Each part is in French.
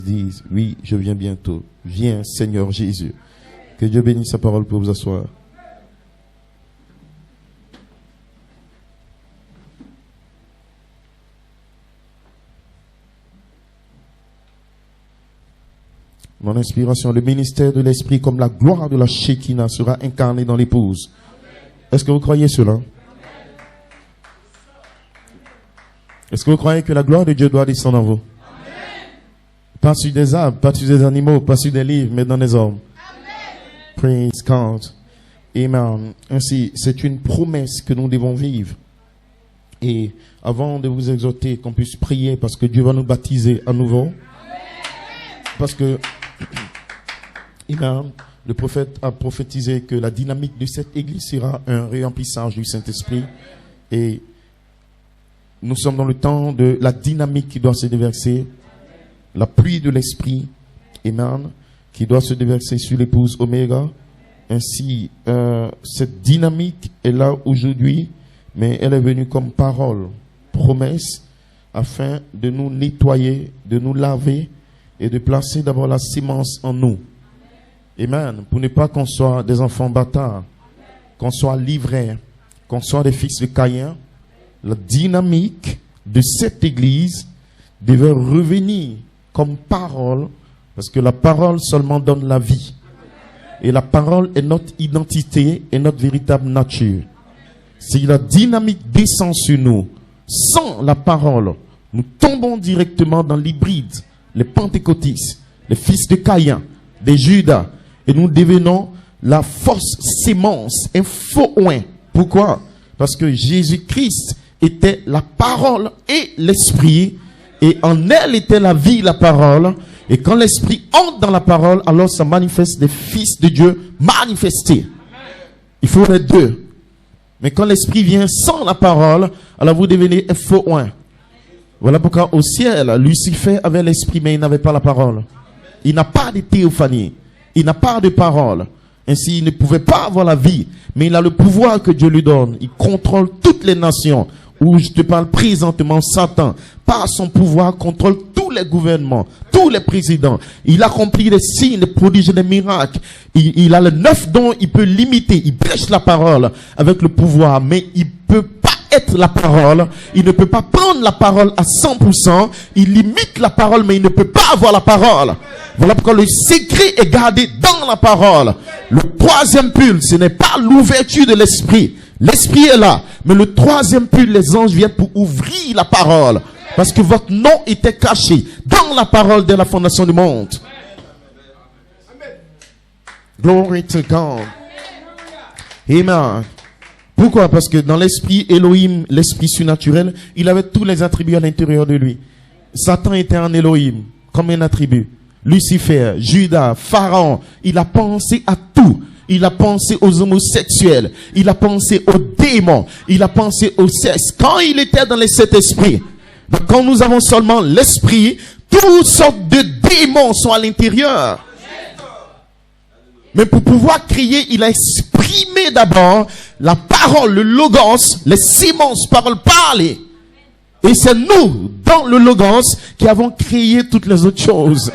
disent, oui, je viens bientôt. Viens, Seigneur Jésus. Que Dieu bénisse sa parole pour vous asseoir. Mon inspiration, le ministère de l'Esprit comme la gloire de la Shekinah sera incarné dans l'épouse. Est-ce que vous croyez cela? Est-ce que vous croyez que la gloire de Dieu doit descendre en vous? Pas sur des arbres, pas sur des animaux, pas sur des livres, mais dans les hommes. Praise God. Amen. Ainsi, c'est une promesse que nous devons vivre. Et avant de vous exhorter, qu'on puisse prier parce que Dieu va nous baptiser à nouveau. Parce que Amen, le prophète a prophétisé que la dynamique de cette église sera un remplissage du Saint-Esprit. Et nous sommes dans le temps de la dynamique qui doit se déverser. La pluie de l'Esprit, Amen, qui doit se déverser sur l'épouse Oméga. Ainsi, cette dynamique est là aujourd'hui, mais elle est venue comme parole, promesse, afin de nous nettoyer, de nous laver et de placer d'abord la sémence en nous. Amen. Pour ne pas qu'on soit des enfants bâtards, qu'on soit livrés, qu'on soit des fils de Caïn, la dynamique de cette église devait revenir comme parole, parce que la parole seulement donne la vie. Et la parole est notre identité et notre véritable nature. Si la dynamique descend sur nous, sans la parole, nous tombons directement dans l'hybride, les pentecôtistes, les fils de Caïn, des Judas, et nous devenons la fausse sémence, un faux oin. Pourquoi? Parce que Jésus-Christ était la parole et l'esprit, et en elle était la vie, la parole. Et quand l'esprit entre dans la parole, alors ça manifeste les fils de Dieu manifestés. Il faut les deux. Mais quand l'esprit vient sans la parole, alors vous devenez un faux oin. Voilà pourquoi au ciel, Lucifer avait l'esprit, mais il n'avait pas la parole. Il n'a pas de théophanie. Il n'a pas de parole. Ainsi, il ne pouvait pas avoir la vie. Mais il a le pouvoir que Dieu lui donne. Il contrôle toutes les nations. Où je te parle présentement, Satan, par son pouvoir, contrôle tous les gouvernements, tous les présidents. Il accomplit les signes, les prodiges et les miracles. Il a le 9 dons, il peut limiter, il prêche la parole avec le pouvoir, mais il peut pas être la parole. Il ne peut pas prendre la parole à 100%. Il limite la parole, mais il ne peut pas avoir la parole. Voilà pourquoi le secret est gardé dans la parole. Le troisième pull, ce n'est pas l'ouverture de l'esprit. L'esprit est là. Mais le troisième pull, les anges viennent pour ouvrir la parole. Parce que votre nom était caché dans la parole de la fondation du monde. Glory to God. Amen. Pourquoi? Parce que dans l'esprit Elohim, l'esprit surnaturel, il avait tous les attributs à l'intérieur de lui. Satan était un Elohim, comme un attribut. Lucifer, Judas, Pharaon, il a pensé à tout. Il a pensé aux homosexuels. Il a pensé aux démons. Il a pensé au sexe. Quand il était dans les sept esprits. Donc quand nous avons seulement l'esprit, toutes sortes de démons sont à l'intérieur. Mais pour pouvoir crier, il a exprimé d'abord la parole, le logos, les sémences, paroles parlées. Et c'est nous, dans le logos, qui avons créé toutes les autres choses.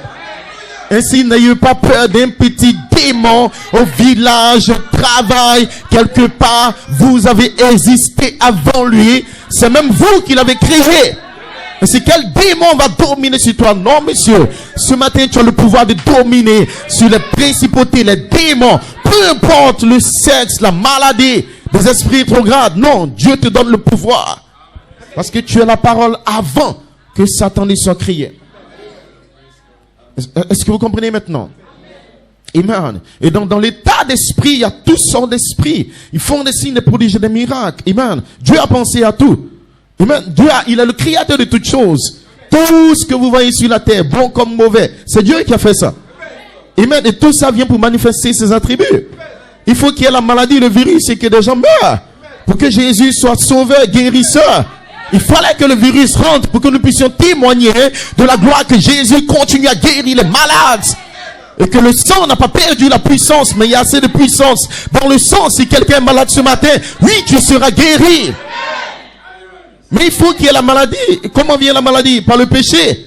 Ainsi, n'ayez pas peur d'un petit démon au village, au travail, quelque part. Vous avez existé avant lui. C'est même vous qui l'avez créé. Ainsi, quel démon va dominer sur toi? Non, monsieur. Ce matin, tu as le pouvoir de dominer sur les principautés, les démons. Peu importe le sexe, la maladie, des esprits rétrogrades. Non, Dieu te donne le pouvoir. Parce que tu as la parole avant que Satan ne soit créé. Est-ce que vous comprenez maintenant? Amen. Et donc, dans l'état d'esprit, il y a toutes sortes d'esprits. Ils font des signes, des prodiges, des miracles. Amen. Dieu a pensé à tout. Amen. Il est le créateur de toutes choses. Tout ce que vous voyez sur la terre, bon comme mauvais, c'est Dieu qui a fait ça. Amen. Et tout ça vient pour manifester ses attributs. Il faut qu'il y ait la maladie, le virus et que des gens meurent. Pour que Jésus soit sauveur, guérisseur. Il fallait que le virus rentre pour que nous puissions témoigner de la gloire que Jésus continue à guérir les malades. Et que le sang n'a pas perdu la puissance, mais il y a assez de puissance dans le sang. Si quelqu'un est malade ce matin, oui, tu seras guéri. Mais il faut qu'il y ait la maladie. Et comment vient la maladie? Par le péché.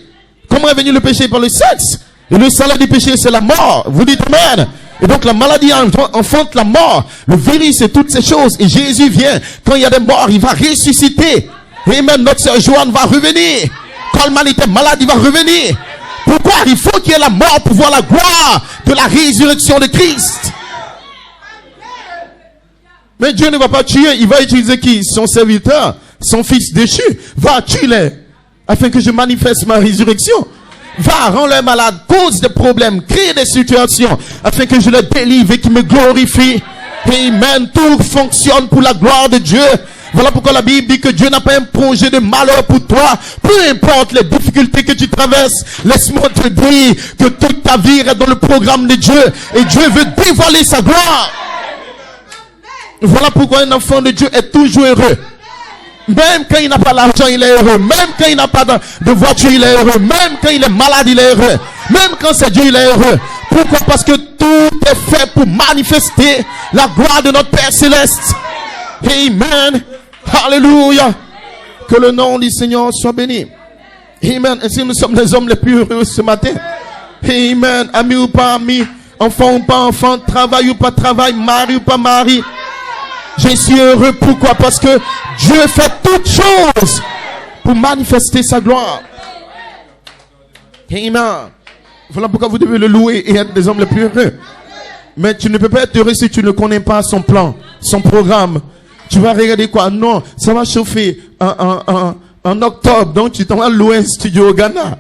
Comment est venu le péché? Par le sexe. Et le salaire du péché, c'est la mort. Vous dites amen. Et donc la maladie enfante la mort, le virus et toutes ces choses. Et Jésus vient. Quand il y a des morts, il va ressusciter. Et même notre sœur Joanne va revenir. Quand le mal était malade, il va revenir. Pourquoi? Il faut qu'il y ait la mort pour voir la gloire de la résurrection de Christ. Mais Dieu ne va pas tuer. Il va utiliser qui? Son serviteur, son fils déchu. Va, tue-les, afin que je manifeste ma résurrection. Va, rends-les malades, cause des problèmes, crée des situations, afin que je les délivre et qu'ils me glorifient. Amen. Tout fonctionne pour la gloire de Dieu. Voilà pourquoi la Bible dit que Dieu n'a pas un projet de malheur pour toi. Peu importe les difficultés que tu traverses, laisse-moi te dire que toute ta vie est dans le programme de Dieu. Et Dieu veut dévoiler sa gloire. Voilà pourquoi un enfant de Dieu est toujours heureux. Même quand il n'a pas l'argent, il est heureux. Même quand il n'a pas de voiture, il est heureux. Même quand il est malade, il est heureux. Même quand c'est Dieu, il est heureux. Pourquoi? Parce que tout est fait pour manifester la gloire de notre Père Céleste. Amen. Alléluia. Que le nom du Seigneur soit béni. Amen. Ainsi nous sommes les hommes les plus heureux ce matin. Amen. Ami ou pas ami, enfant ou pas enfant, travail ou pas travail, mari ou pas mari. Je suis heureux. Pourquoi? Parce que Dieu fait toutes choses pour manifester sa gloire. Amen. Voilà pourquoi vous devez le louer et être des hommes les plus heureux. Mais tu ne peux pas être heureux si tu ne connais pas son plan, son programme. Tu vas regarder quoi? Non, ça va chauffer en octobre. Donc tu t'en vas louer un studio au Ghana.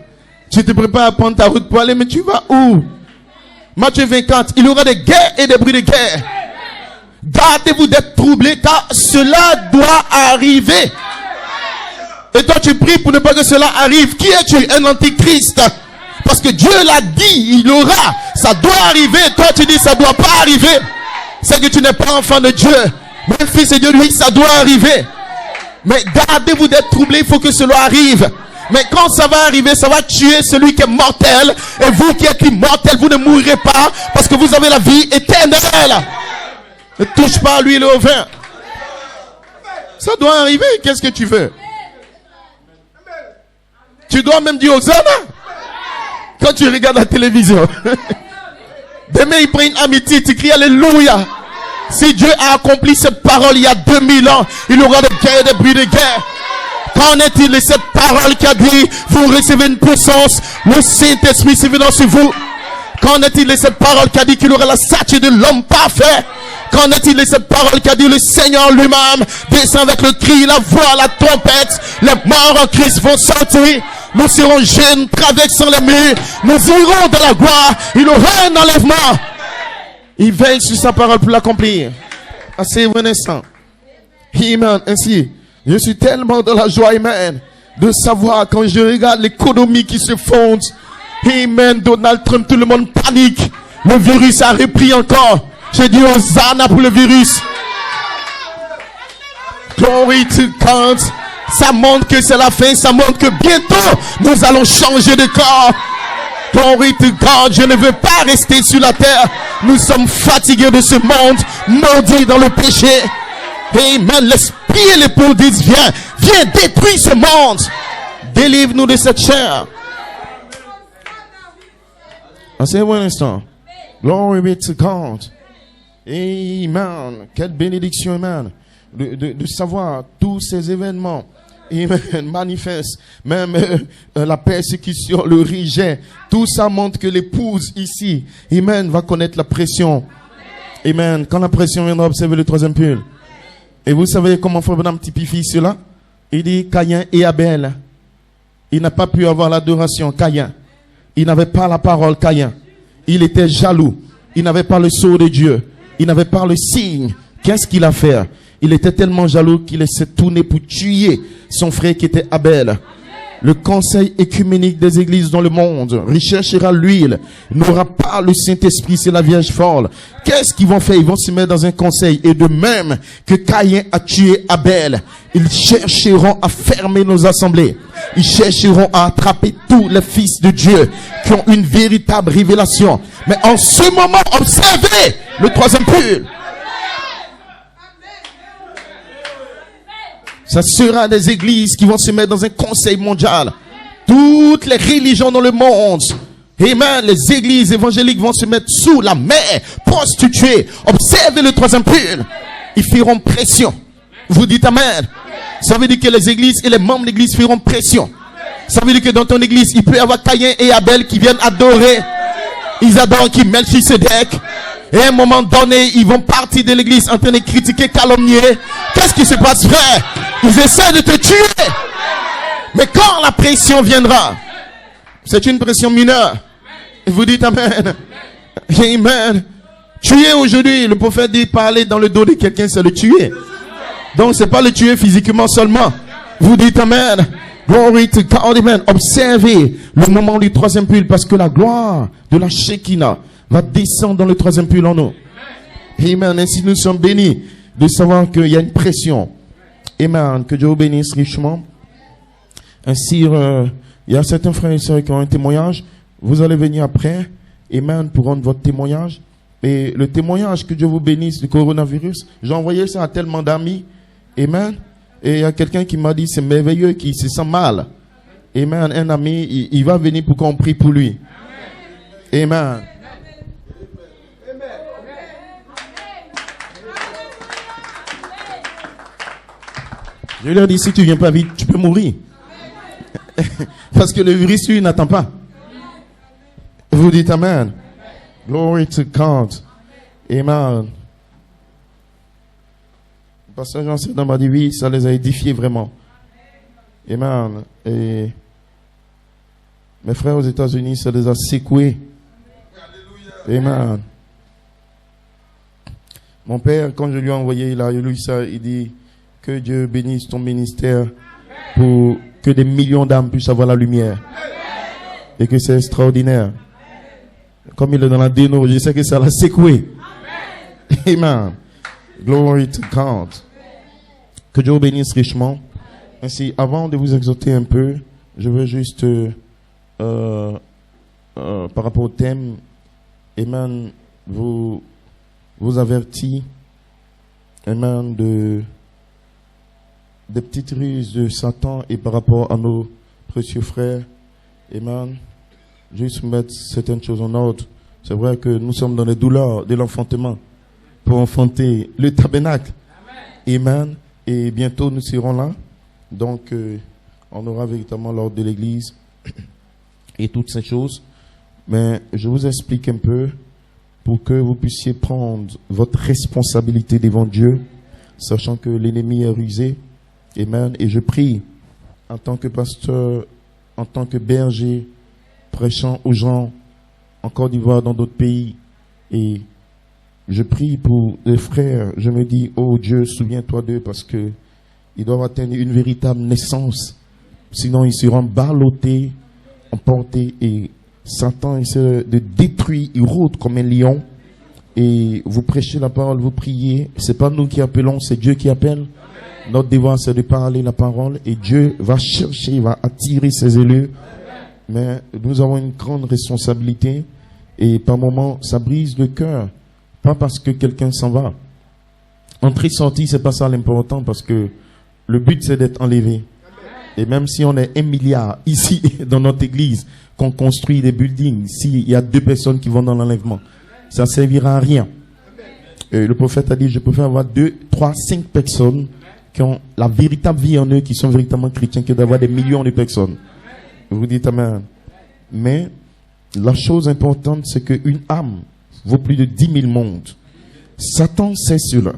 Tu te prépares à prendre ta route pour aller, mais tu vas où? Matthieu 24, il y aura des guerres et des bruits de guerre. Gardez-vous d'être troublés, car cela doit arriver. Et toi tu pries pour ne pas que cela arrive. Qui es-tu? Un antichrist. Parce que Dieu l'a dit, il aura. Ça doit arriver. Toi tu dis ça doit pas arriver. C'est que tu n'es pas enfant de Dieu. Mais fils de Dieu, lui, ça doit arriver. Mais gardez-vous d'être troublés, il faut que cela arrive. Mais quand ça va arriver, ça va tuer celui qui est mortel. Et vous qui êtes immortel, vous ne mourrez pas, parce que vous avez la vie éternelle. Ne touche pas à l'huile et au vin. Ça doit arriver. Qu'est-ce que tu veux? Tu dois même dire Hosanna quand tu regardes la télévision. Demain, il prend une amitié, tu cries Alléluia. Si Dieu a accompli cette parole il y a 2000 ans, il aura des guerres, des bruits de guerre. Qu'en est-il de cette parole qui a dit, vous recevez une puissance, le Saint-Esprit s'est venu sur vous? Qu'en est-il de cette parole qui a dit qu'il aura la stature de l'homme parfait? Qu'en est-il de cette parole qui a dit le Seigneur lui-même descend avec le cri, la voix, la trompette, les morts en Christ vont sortir. Nous serons jeunes, traversant les murs, nous irons dans la gloire, il aura un enlèvement. Il veille sur sa parole pour l'accomplir. Assez renaissant. Amen. Ainsi, je suis tellement dans la joie, amen, de savoir quand je regarde l'économie qui se fonde. Amen. Donald Trump, tout le monde panique. Le virus a repris encore. Je dis Hosanna pour le virus. Glory to God. Ça montre que c'est la fin. Ça montre que bientôt, nous allons changer de corps. Glory to God. Je ne veux pas rester sur la terre. Nous sommes fatigués de ce monde, maudit dans le péché. Amen. L'esprit et l'époux disent, viens détruire ce monde. Délivre-nous de cette chair. C'est un instant. Glory be to God. Amen. Quelle bénédiction, amen. De savoir tous ces événements. Amen. Manifeste. Même la persécution, le rejet. Tout ça montre que l'épouse ici, amen, va connaître la pression. Amen. Quand la pression viendra, observer le troisième pull. Et vous savez comment Frère Branham typifie cela? Il dit Caïn et Abel. Il n'a pas pu avoir l'adoration, Caïn. Il n'avait pas la parole, Caïn. Il était jaloux. Il n'avait pas le sceau de Dieu. Il n'avait pas le signe. Qu'est-ce qu'il a fait? Il était tellement jaloux qu'il s'est tourné pour tuer son frère qui était Abel. Le conseil écuménique des églises dans le monde recherchera l'huile, n'aura pas le Saint-Esprit, c'est la Vierge folle. Qu'est-ce qu'ils vont faire? Ils vont se mettre dans un conseil. Et de même que Caïn a tué Abel, ils chercheront à fermer nos assemblées. Ils chercheront à attraper tous les fils de Dieu qui ont une véritable révélation. Mais en ce moment, observez le troisième pull. Ça sera des églises qui vont se mettre dans un conseil mondial. Toutes les religions dans le monde, amen, les églises évangéliques vont se mettre sous la main, prostituées. Observez le troisième pull. Ils feront pression. Vous dites amen. Ça veut dire que les églises et les membres de l'église feront pression. Ça veut dire que dans ton église, il peut y avoir Caïn et Abel qui viennent adorer. Ils adorent qui Melchisedec. Et à un moment donné, ils vont partir de l'église en train de critiquer, calomnier. Qu'est-ce qui se passe, frère? Ils essaient de te tuer. Mais quand la pression viendra, c'est une pression mineure. Et vous dites amen. Amen. Tuer aujourd'hui, le prophète dit parler dans le dos de quelqu'un, c'est le tuer. Donc c'est pas le tuer physiquement seulement. Vous dites amen. Glory to God, amen. Observez le moment du troisième pull parce que la gloire de la Shekinah va descendre dans le troisième pull en nous. Amen. Ainsi nous sommes bénis de savoir qu'il y a une pression. Amen. Que Dieu vous bénisse richement. Ainsi, il y a certains frères et sœurs qui ont un témoignage. Vous allez venir après. Amen. Pour rendre votre témoignage. Et le témoignage, que Dieu vous bénisse, du coronavirus, j'ai envoyé ça à tellement d'amis. Amen. Et il y a quelqu'un qui m'a dit, c'est merveilleux, qui se sent mal. Amen. Un ami, il va venir pour qu'on prie pour lui. Amen. Je leur dis, si tu viens pas vite, tu peux mourir. Parce que le virus, lui, n'attend pas. Vous dites amen. Glory to God. Amen. Le pasteur Jean-Cédant m'a dit, oui, ça les a édifiés vraiment. Amen. Et mes frères aux États-Unis, ça les a secoués. Amen. Mon père, quand je lui ai envoyé, il a lu ça, il dit, que Dieu bénisse ton ministère pour que des millions d'âmes puissent avoir la lumière. Et que c'est extraordinaire. Comme il est dans la déno, je sais que ça l'a secoué. Amen. Glory to God. Que Dieu vous bénisse richement. Ainsi, avant de vous exhorter un peu, je veux juste, par rapport au thème, Amen, vous avertir, Amen, des petites ruses de Satan et par rapport à nos précieux frères. Amen. Juste mettre certaines choses en ordre. C'est vrai que nous sommes dans les douleurs de l'enfantement pour enfanter le tabernacle. Amen. Et bientôt nous serons là. Donc, on aura véritablement l'ordre de l'église et toutes ces choses. Mais je vous explique un peu pour que vous puissiez prendre votre responsabilité devant Dieu, sachant que l'ennemi est rusé. Amen. Et je prie en tant que pasteur, en tant que berger, prêchant aux gens en Côte d'Ivoire, dans d'autres pays. Et je prie pour les frères. Je me dis, oh Dieu, souviens-toi d'eux parce que ils doivent atteindre une véritable naissance. Sinon, ils seront ballottés, emportés. Et Satan essaie de détruire, il rôde comme un lion. Et vous prêchez la parole, vous priez. C'est pas nous qui appelons, c'est Dieu qui appelle. Notre devoir, c'est de parler la parole. Et Dieu va chercher, il va attirer ses élus. Mais nous avons une grande responsabilité. Et par moments, ça brise le cœur. Pas parce que quelqu'un s'en va. Entrée-sortie, c'est pas ça l'important, parce que le but, c'est d'être enlevé. Et même si on est 1 milliard ici, dans notre église, qu'on construit des buildings, s'il y a 2 personnes qui vont dans l'enlèvement, ça servira à rien. Le prophète a dit, je préfère avoir 2, 3, 5 personnes qui ont la véritable vie en eux, qui sont véritablement chrétiens, que d'avoir des millions de personnes. Vous dites amen. Mais la chose importante, c'est qu'une âme vaut plus de 10 000 mondes. Satan sait cela.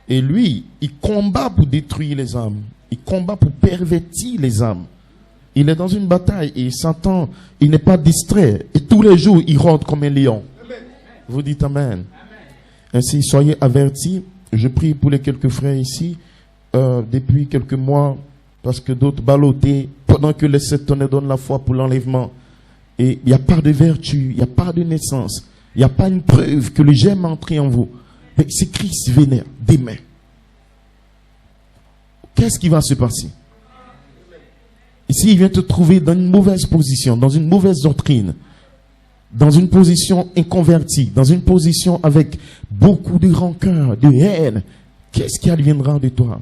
Et lui, il combat pour détruire les âmes. Il combat pour pervertir les âmes. Il est dans une bataille et Satan, il n'est pas distrait. Et tous les jours, il rôde comme un lion. Vous dites amen. Ainsi, soyez avertis. Je prie pour les quelques frères ici, depuis quelques mois, parce que d'autres ballottés, pendant que les 7 tonnes donnent la foi pour l'enlèvement. Et il n'y a pas de vertu, il n'y a pas de naissance, il n'y a pas une preuve que le germe est entré en vous. Mais c'est Christ vénère, demain. Qu'est-ce qui va se passer? Ici, il vient te trouver dans une mauvaise position, dans une mauvaise doctrine, dans une position inconvertie, dans une position avec beaucoup de rancœur, de haine. Qu'est-ce qui adviendra de toi?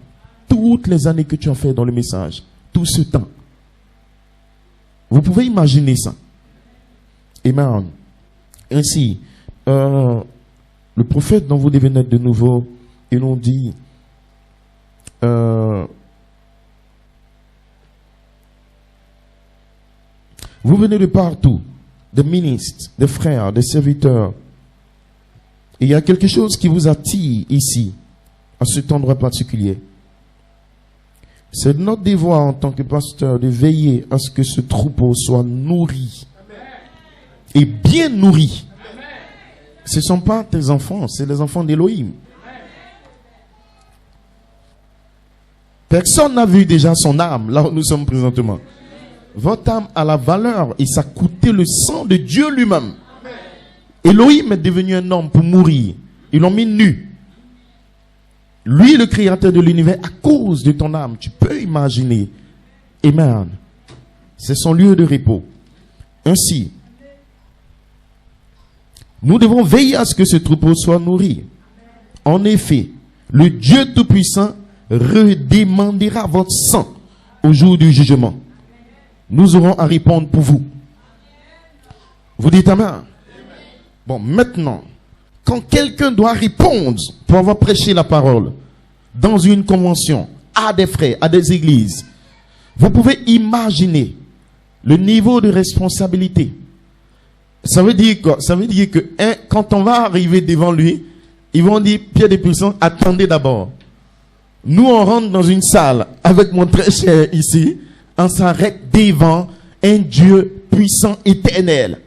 Toutes les années que tu as fait dans le message, tout ce temps. Vous pouvez imaginer ça. Amen. Ainsi, le prophète dont vous devez naître de nouveau, il nous dit, vous venez de partout, des ministres, des frères, des serviteurs. Et il y a quelque chose qui vous attire ici, à cet endroit particulier. C'est notre devoir en tant que pasteur de veiller à ce que ce troupeau soit nourri. Et bien nourri. Ce ne sont pas tes enfants, c'est les enfants d'Élohim. Personne n'a vu déjà son âme, là où nous sommes présentement. Votre âme a la valeur et ça a coûté le sang de Dieu lui-même. Elohim est devenu un homme pour mourir. Ils l'ont mis nu. Lui, le créateur de l'univers, à cause de ton âme, tu peux imaginer. Amen. C'est son lieu de repos. Ainsi, nous devons veiller à ce que ce troupeau soit nourri. En effet, le Dieu Tout-Puissant redemandera votre sang au jour du jugement. Nous aurons à répondre pour vous. Vous dites amen. Bon, maintenant, quand quelqu'un doit répondre pour avoir prêché la parole dans une convention, à des frères, à des églises, vous pouvez imaginer le niveau de responsabilité. Ça veut dire quoi? Ça veut dire que quand on va arriver devant lui, ils vont dire, Pierre des Puissants, attendez d'abord. Nous, on rentre dans une salle avec mon très cher ici, on s'arrête devant un Dieu puissant, éternel.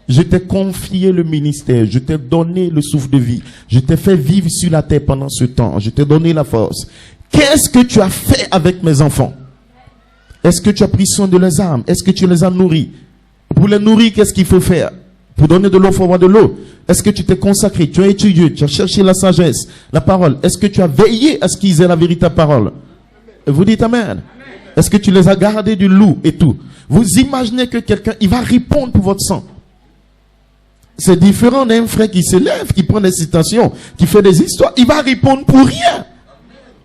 Je t'ai confié le ministère, je t'ai donné le souffle de vie, je t'ai fait vivre sur la terre pendant ce temps, je t'ai donné la force. Qu'est-ce que tu as fait avec mes enfants? Est-ce que tu as pris soin de leurs âmes? Est-ce que tu les as nourris? Pour les nourrir, qu'est-ce qu'il faut faire? Pour donner de l'eau, il faut avoir de l'eau. Est-ce que tu t'es consacré? Tu as étudié, tu as cherché la sagesse, la parole. Est-ce que tu as veillé à ce qu'ils aient la véritable parole? Vous dites amen. Est-ce que tu les as gardés du loup et tout? Vous imaginez que quelqu'un, il va répondre pour votre sang. C'est différent d'un frère qui s'élève, qui prend des citations, qui fait des histoires. Il va répondre pour rien.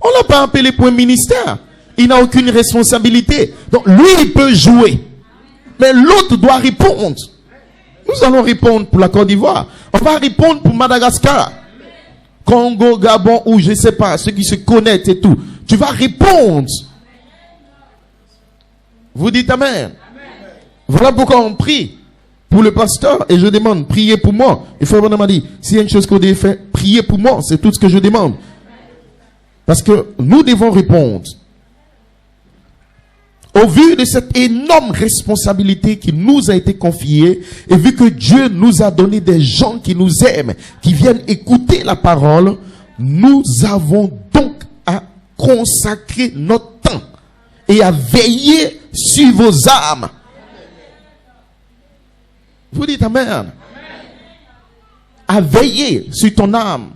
On l'a pas appelé pour un ministère. Il n'a aucune responsabilité. Donc lui, il peut jouer. Mais l'autre doit répondre. Nous allons répondre pour la Côte d'Ivoire. On va répondre pour Madagascar. Congo, Gabon, ou je ne sais pas, ceux qui se connaissent et tout. Tu vas répondre. Vous dites amen. Voilà pourquoi on prie pour le pasteur et je demande, priez pour moi. Et Frère Branham m'a dit, s'il y a une chose qu'on doit faire, priez pour moi. C'est tout ce que je demande. Parce que nous devons répondre. Au vu de cette énorme responsabilité qui nous a été confiée, et vu que Dieu nous a donné des gens qui nous aiment, qui viennent écouter la parole, nous avons donc à consacrer notre temps et à veiller sur vos âmes. Vous dites amen. À veiller sur ton âme.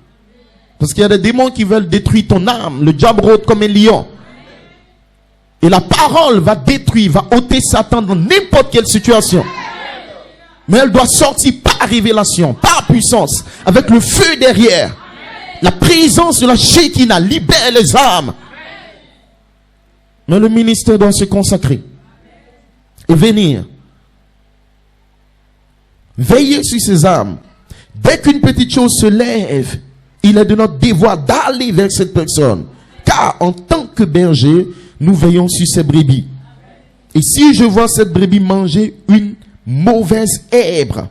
Parce qu'il y a des démons qui veulent détruire ton âme. Le diable rôde comme un lion. Et la parole va détruire, va ôter Satan dans n'importe quelle situation. Mais elle doit sortir par révélation, par puissance, avec le feu derrière. La présence de la Shekinah libère les âmes. Mais le ministère doit se consacrer. Et venir. Veiller sur ces âmes. Dès qu'une petite chose se lève, il est de notre devoir d'aller vers cette personne. Car en tant que berger, nous veillons sur ces brebis. Et si je vois cette brebis manger une mauvaise herbe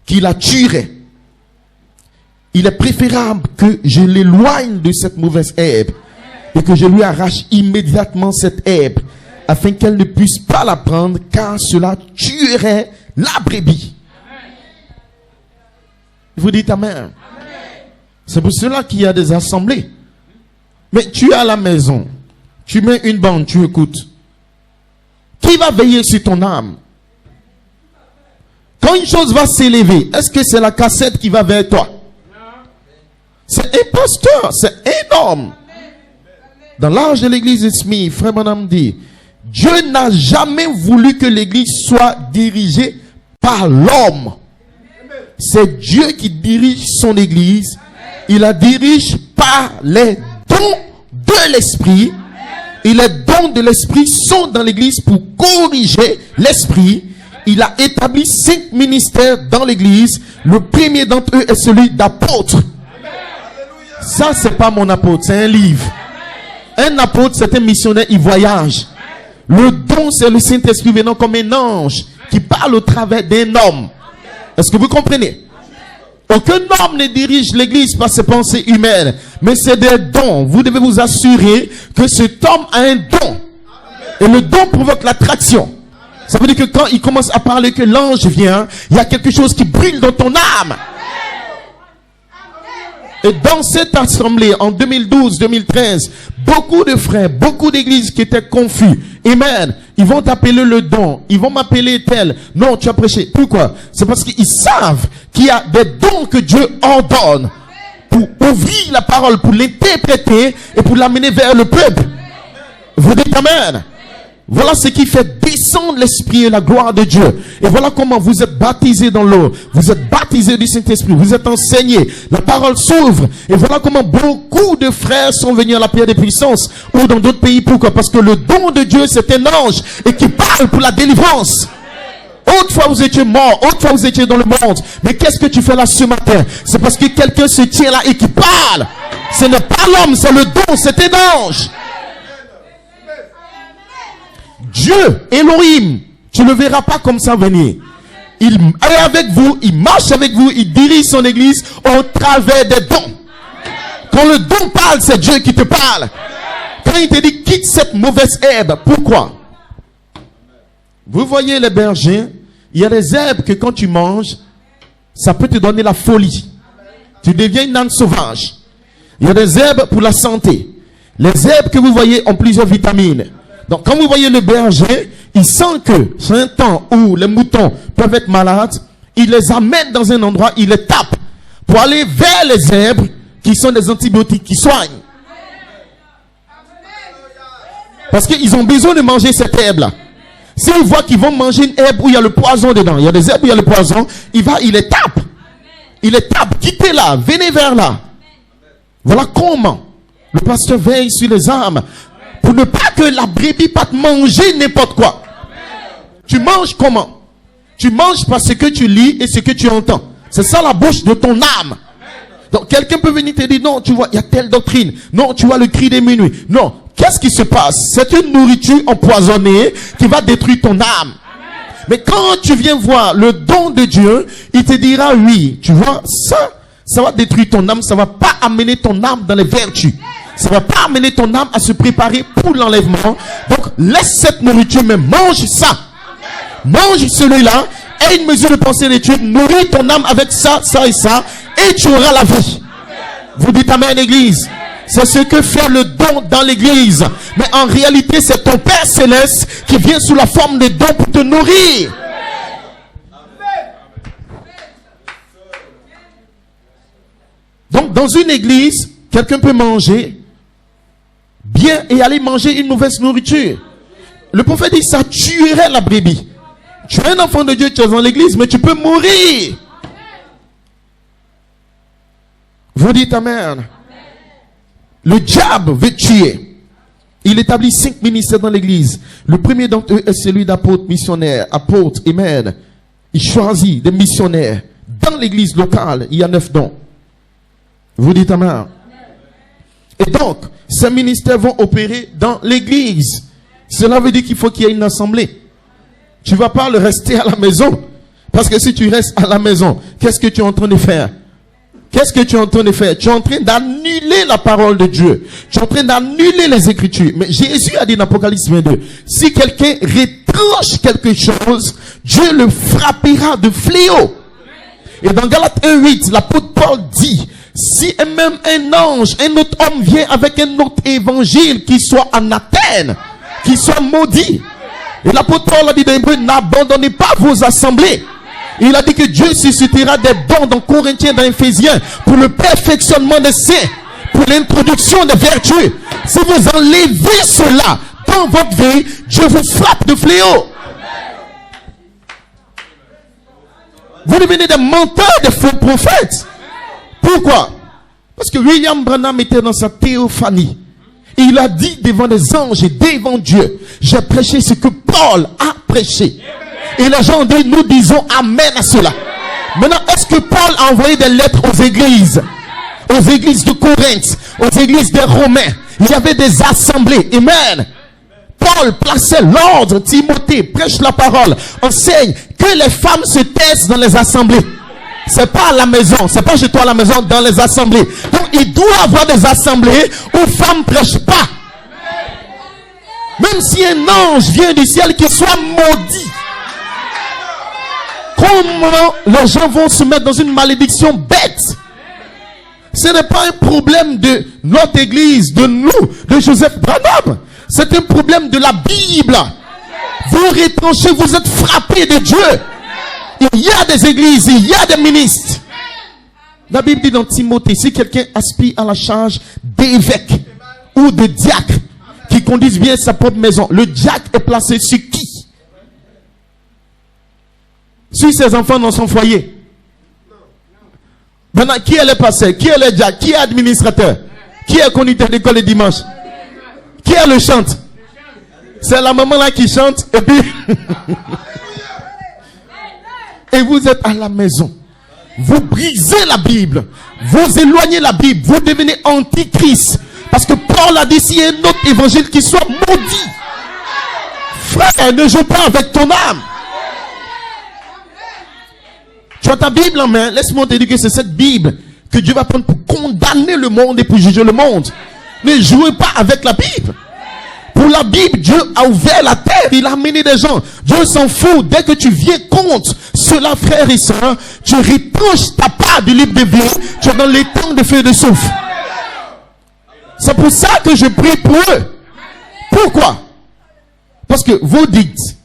qui la tuerait, il est préférable que je l'éloigne de cette mauvaise herbe et que je lui arrache immédiatement cette herbe afin qu'elle ne puisse pas la prendre, car cela tuerait la brebis. Vous dites amen. C'est pour cela qu'il y a des assemblées. Mais tu es à la maison, tu mets une bande, tu écoutes. Qui va veiller sur ton âme? Quand une chose va s'élever, est-ce que c'est la cassette qui va vers toi? C'est un pasteur, c'est énorme. Dans l'âge de l'église de Smith, Frère Branham dit, Dieu n'a jamais voulu que l'église soit dirigée par l'homme. C'est Dieu qui dirige son église. Il la dirige par les dons de l'esprit Et les dons de l'esprit sont dans l'église pour corriger l'esprit. Il a établi 5 ministères dans l'église. Le premier d'entre eux est celui d'apôtre. Ça, c'est pas mon apôtre, c'est un livre. Un apôtre, c'est un missionnaire, il voyage. Le don, c'est le Saint-Esprit venant comme un ange qui parle au travers d'un homme. Est-ce que vous comprenez? Aucun homme ne dirige l'église par ses pensées humaines, mais c'est des dons. Vous devez vous assurer que cet homme a un don. Et le don provoque l'attraction. Ça veut dire que quand il commence à parler que l'ange vient, il y a quelque chose qui brûle dans ton âme. Et dans cette assemblée, en 2012-2013, beaucoup de frères, beaucoup d'églises qui étaient confus. Amen. Ils vont t'appeler le don. Ils vont m'appeler tel. Non, tu as prêché. Pourquoi? C'est parce qu'ils savent qu'il y a des dons que Dieu ordonne pour ouvrir la parole, pour l'interpréter et pour l'amener vers le peuple. Vous dites amen. Voilà ce qui fait descendre l'esprit et la gloire de Dieu. Et voilà comment vous êtes baptisés dans l'eau. Vous êtes baptisés du Saint-Esprit. Vous êtes enseignés. La parole s'ouvre. Et voilà comment beaucoup de frères sont venus à la pierre des puissances ou dans d'autres pays. Pourquoi? Parce que le don de Dieu, c'est un ange et qui parle pour la délivrance. Autrefois vous étiez mort, autrefois vous étiez dans le monde. Mais qu'est-ce que tu fais là ce matin? C'est parce que quelqu'un se tient là et qui parle. Ce n'est pas l'homme, c'est le don, c'est un ange. Dieu, Elohim, tu ne le verras pas comme ça venir. Il est avec vous, il marche avec vous, il dirige son église au travers des dons. Quand le don parle, c'est Dieu qui te parle. Quand il te dit quitte cette mauvaise herbe, pourquoi? Vous voyez les bergers, il y a des herbes que quand tu manges, ça peut te donner la folie. Tu deviens une âne sauvage. Il y a des herbes pour la santé. Les herbes que vous voyez ont plusieurs vitamines. Donc, quand vous voyez le berger, il sent que c'est un temps où les moutons peuvent être malades. Il les amène dans un endroit, il les tape pour aller vers les herbes qui sont des antibiotiques qui soignent. Parce qu'ils ont besoin de manger cette herbe-là. S'ils voient qu'ils vont manger une herbe où il y a le poison dedans, il y a des herbes où il y a le poison, il les tape. Il les tape, quittez là, venez vers là. Voilà comment le pasteur veille sur les âmes. Pour ne pas que la brebis parte manger n'importe quoi. Tu manges comment? Tu manges par ce que tu lis et ce que tu entends. C'est ça la bouche de ton âme. Donc quelqu'un peut venir te dire, non, tu vois, il y a telle doctrine. Non, tu vois le cri des minuit. Non, qu'est-ce qui se passe? C'est une nourriture empoisonnée qui va détruire ton âme. Mais quand tu viens voir le don de Dieu, il te dira, oui, tu vois, ça va détruire ton âme, ça va pas amener ton âme dans les vertus. Ça va pas amener ton âme à se préparer pour l'enlèvement. Donc, laisse cette nourriture, mais mange ça. Mange celui-là. Et une mesure de pensée d'étude. Nourris ton âme avec ça, ça et ça. Et tu auras la vie. Vous dites amen, l'église. C'est ce que fait le don dans l'église. Mais en réalité, c'est ton Père Céleste qui vient sous la forme de dons pour te nourrir. Donc, dans une église, quelqu'un peut manger bien et aller manger une mauvaise nourriture. Le prophète dit ça tuerait la brebis. Tu es un enfant de Dieu, tu es dans l'église, mais tu peux mourir. Vous dites amen. Le diable veut tuer. Il établit 5 ministères dans l'église. Le premier d'entre eux est celui d'apôtre missionnaire. Apôtre, amen. Il choisit des missionnaires. Dans l'église locale, il y a 9 dons. Vous dites amen. Et donc, ces ministères vont opérer dans l'église. Cela veut dire qu'il faut qu'il y ait une assemblée. Tu ne vas pas le rester à la maison. Parce que si tu restes à la maison, qu'est-ce que tu es en train de faire? Qu'est-ce que tu es en train de faire? Tu es en train d'annuler la parole de Dieu. Tu es en train d'annuler les Écritures. Mais Jésus a dit dans Apocalypse 22, si quelqu'un retranche quelque chose, Dieu le frappera de fléau. Et dans Galates 1:8, l'apôtre Paul dit, si même un ange, un autre homme vient avec un autre évangile qui soit anathème, qui soit maudit. Et l'apôtre Paul a dit dans Hébreux, n'abandonnez pas vos assemblées. Il a dit que Dieu suscitera des dons dans Corinthiens, dans Éphésiens, pour le perfectionnement des saints, pour l'introduction des vertus. Si vous enlevez cela dans votre vie, Dieu vous frappe de fléau. Vous devenez des menteurs, des faux prophètes. Pourquoi? Parce que William Branham était dans sa théophanie. Il a dit devant les anges et devant Dieu, j'ai prêché ce que Paul a prêché. Et les gens disent, nous disons amen à cela. Maintenant, est-ce que Paul a envoyé des lettres aux églises de Corinthe, aux églises des Romains? Il y avait des assemblées. Amen. Paul plaçait l'ordre. Timothée prêche la parole, enseigne que les femmes se taisent dans les assemblées. C'est pas à la maison, c'est pas chez toi à la maison, dans les assemblées. Donc il doit y avoir des assemblées où femmes prêchent pas. Même si un ange vient du ciel, qu'il soit maudit. Comment les gens vont se mettre dans une malédiction bête? Ce n'est pas un problème de notre église, de nous, de Joseph Branham. C'est un problème de la Bible. Vous retranchez, vous êtes frappés de Dieu. Il y a des églises, il y a des ministres. La Bible dit dans Timothée, si quelqu'un aspire à la charge d'évêque ou de diacre qui conduise bien sa propre maison, le diacre est placé sur qui? Sur ses enfants dans son foyer. Maintenant, qui est le pasteur? Qui est le diacre? Qui est administrateur? Qui est conducteur d'école le dimanche? Qui est le chante? C'est la maman là qui chante et puis et vous êtes à la maison. Vous brisez la Bible. Vous éloignez la Bible. Vous devenez antichrist. Parce que Paul a dit, s'il y a un autre évangile qui soit maudit. Frère, ne joue pas avec ton âme. Tu as ta Bible en main. Laisse-moi te dire que c'est cette Bible que Dieu va prendre pour condamner le monde et pour juger le monde. Ne jouez pas avec la Bible. Pour la Bible, Dieu a ouvert la terre. Il a amené des gens. Dieu s'en fout. Dès que tu viens contre cela, frères et sœurs, tu retranches ta part du livre de vie. Tu es dans les temps de feu de souffle. C'est pour ça que je prie pour eux. Pourquoi? Parce que vous dites,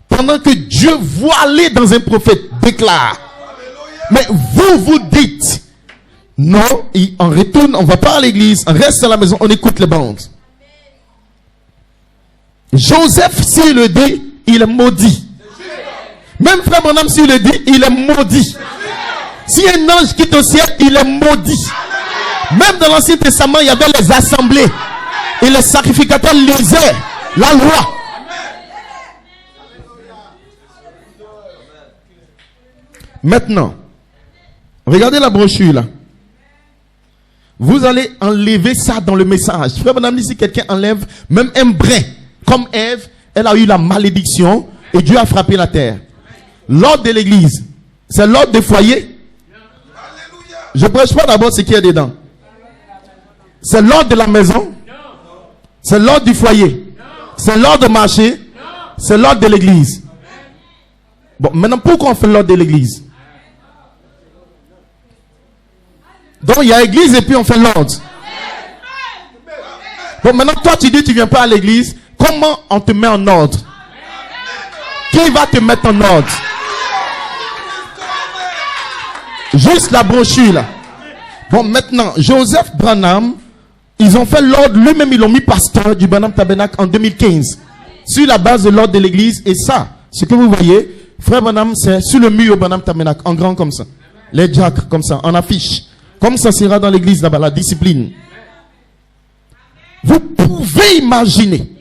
pendant que Dieu voilé dans un prophète déclare, mais vous dites, non, on retourne, on va pas à l'église, on reste à la maison, on écoute les bandes. Joseph, s'il le dit, il est maudit. Même frère mon âme, s'il le dit, il est maudit. Si un ange quitte au ciel, il est maudit. Même dans l'Ancien Testament, il y avait les assemblées. Et les sacrificateurs lisaient la loi. Maintenant, regardez la brochure là. Vous allez enlever ça dans le message. Frère mon âme, si quelqu'un enlève même un brin, comme Ève, elle a eu la malédiction et Dieu a frappé la terre. L'ordre de l'église, c'est l'ordre des foyers. Je ne prêche pas d'abord ce qui est dedans. C'est l'ordre de la maison. C'est l'ordre du foyer. C'est l'ordre de marché. C'est l'ordre de l'église. Bon, maintenant, pourquoi on fait l'ordre de l'église? Donc, il y a l'église et puis on fait l'ordre. Bon, maintenant, toi, tu dis tu ne viens pas à l'église. Comment on te met en ordre? Qui va te mettre en ordre? Juste la brochure là. Bon, maintenant, Joseph Branham, ils ont fait l'ordre, lui-même, ils l'ont mis pasteur du Branham Tabernacle en 2015. Sur la base de l'ordre de l'église. Et ça, ce que vous voyez, frère Branham, c'est sur le mur au Branham Tabernacle, en grand comme ça. Les diacres, comme ça, en affiche. Comme ça sera dans l'église là-bas, la discipline. Vous pouvez imaginer.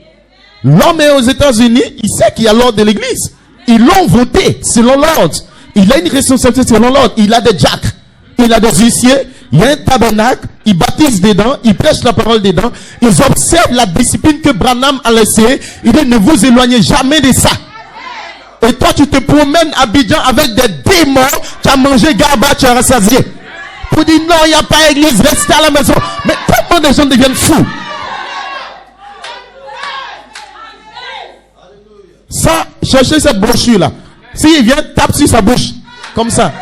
L'homme est aux États-Unis, il sait qu'il y a l'ordre de l'église. Ils l'ont voté selon l'ordre. Il a une responsabilité selon l'ordre. Il a des diacres, il a des huissiers, il y a un tabernacle, il baptise dedans, il prêche la parole dedans. Ils observent la discipline que Branham a laissée. Il dit, ne vous éloignez jamais de ça. Et toi, tu te promènes à Abidjan avec des démons, tu as mangé garba, tu as rassasié. Pour dire, non, il n'y a pas d'église, restez à la maison. Mais comment des gens deviennent fous? Ça, cherchez cette brochure là. S'il vient, tape sur sa bouche. Comme ça.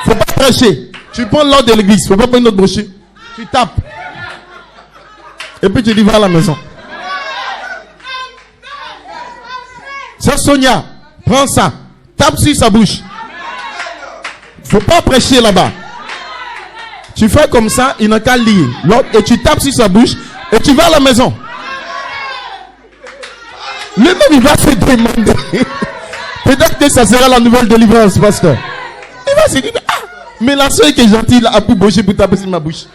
Faut pas prêcher. Tu prends l'ordre de l'église. Faut pas prendre une autre brochure. Tu tapes. Et puis tu dis, va à la maison. C'est Sonia. Prends ça. Tape sur sa bouche. Faut pas prêcher là-bas. Tu fais comme ça, il n'a qu'à lire. Et tu tapes sur sa bouche. Et tu vas à la maison. Lui-même, il va se demander. Peut-être que ça sera la nouvelle délivrance, pasteur. Il va se dire, ah, mais la soeur qui est gentille a pu bouger pour taper sur ma bouche.